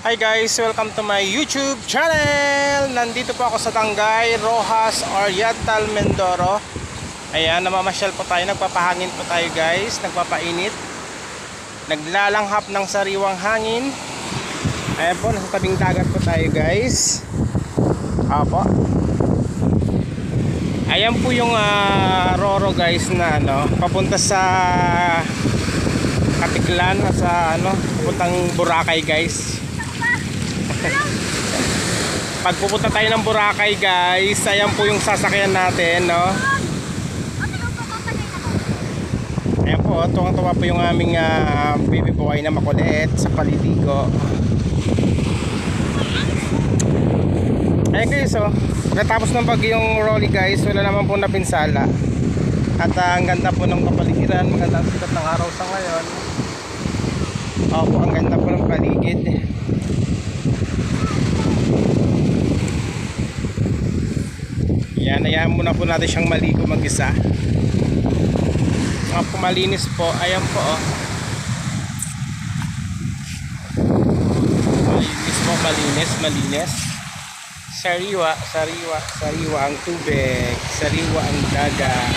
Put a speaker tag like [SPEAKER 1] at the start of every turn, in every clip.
[SPEAKER 1] Hi guys, welcome to my YouTube channel. Nandito po ako sa Tangay, Roxas, Oriental, Mindoro. Ayan, namamasyal po tayo, nagpapahangin po tayo guys, nagpapainit. Naglalanghap ng sariwang hangin. Ayan po, nasa tabing dagat po tayo guys. Apo. Ayan po yung Roro guys na papunta sa Katiklan, sa papuntang Boracay guys. Pag pupunta tayo ng Boracay guys, ayan po yung sasakyan natin, Ayan po, tuwang-tuwa po yung aming baby boy na makulit sa palitigo. Ayan guys, pagkatapos ng bagyong Rolly guys, wala naman po napinsala. At ang ganda po ng kapaligiran, maganda ang sikat ng araw sa ngayon. Opo, ang ganda po ng paligid. Yan, ayan muna po natin siyang maligo mag-isa. Mga pumalinis po, ayan po malinis po, malinis. Sariwa ang tubig, sariwa ang dagat.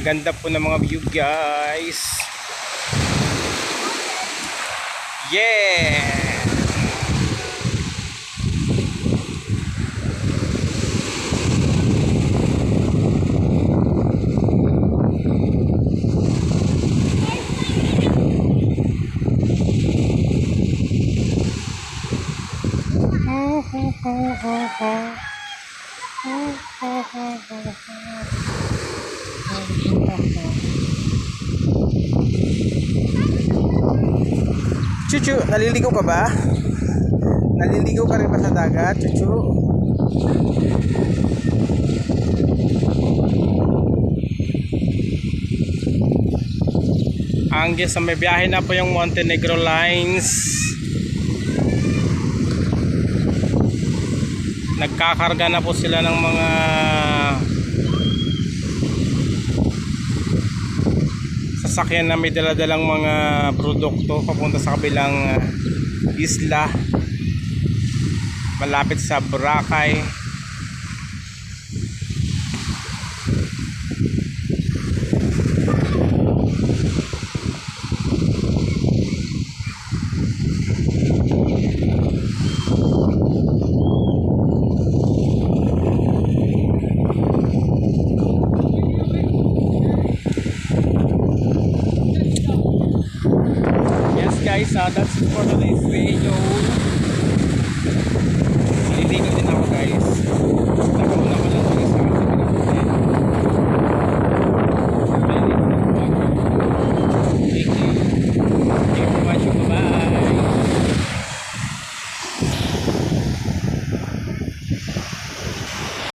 [SPEAKER 1] Ganda po ng mga view guys. Yeah! Chuchu, naliligo ka ba? Naliligo ka rin ba sa dagat, Chuchu? Hanggang sa may biyahe na po yung Montenegro Lines. Nagkakarga na po sila ng mga sasakyan na may daladalang mga produkto papunta sa kabilang isla malapit sa Boracay. Guys, that's it for today's video.